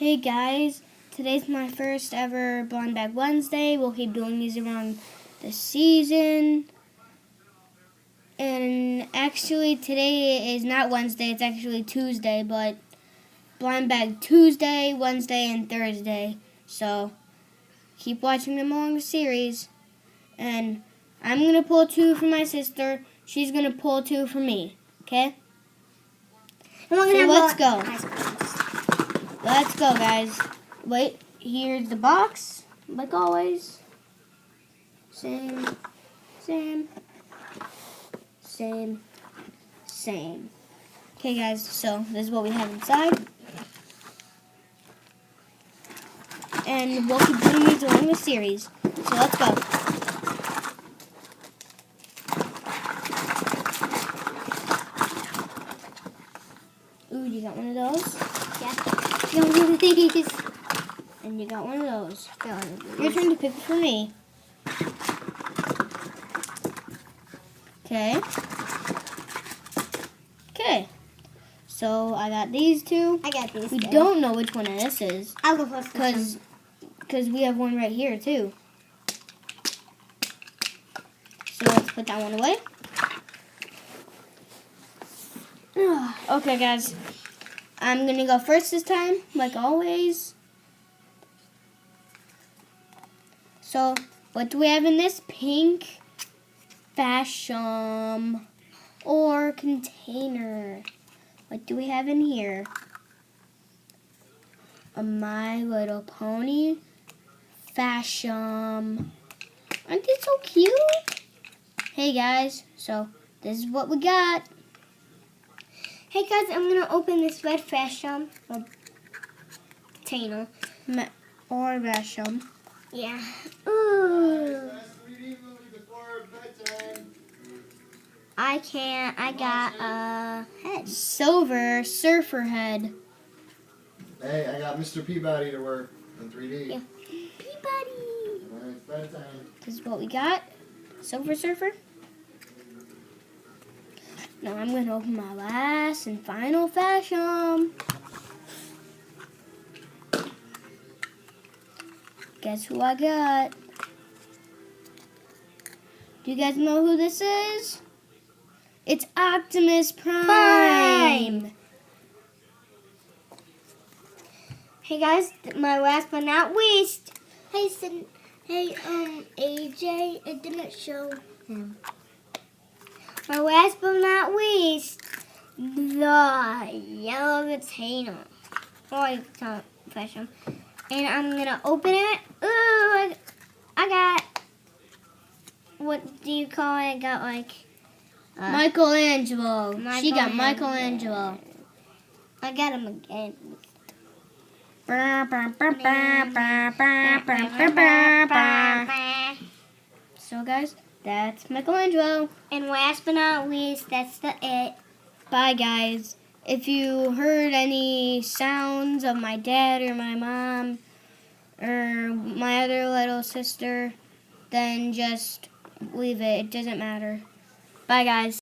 Hey guys, today's my first ever Blind Bag Wednesday. We'll keep doing these around the season. And actually today is not Wednesday, it's actually Tuesday, but Blind Bag Tuesday, Wednesday, and Thursday. So keep watching them along the series. And I'm going to pull 2 for my sister. She's going to pull 2 for me. Okay? So let's go. Let's go, guys. Wait, here's the box, like always. Same. Okay, guys, so this is what we have inside. And we'll keep doing these along the series. So let's go. Ooh, you got one of those? Yeah. You got one of these. And you got one of those. Your turn to pick for me. Okay. Okay. So I got these 2. I got these. We don't know which one of this is. I'll go first. Because we have one right here too. So let's put that one away. Okay, guys. I'm gonna go first this time, like always. So, what do we have in this pink mashem or container? What do we have in here? A My Little Pony mashem. Aren't they so cute? Hey guys, so this is what we got. Hey guys, I'm gonna open this red mashem container. Or mashem. Yeah. Ooh. I can't. I got a head. Silver surfer head. Hey, I got Mr. Peabody to work in 3D. Yeah. Peabody. Alright, bedtime. This is what we got. Silver surfer. Now I'm going to open my last and final mashem. Guess who I got? Do you guys know who this is? It's Optimus Prime. Hey guys, my last but not least. Hey, AJ, it didn't show him. My last but not least, the yellow container. And I'm gonna open it. Ooh, I got, what do you call it? I got like Michelangelo. She got Michelangelo. I got him again. So guys, that's Michelangelo. And last but not least, that's the it. Bye guys. If you heard any sounds of my dad or my mom or my other little sister, then just leave it. It doesn't matter. Bye guys.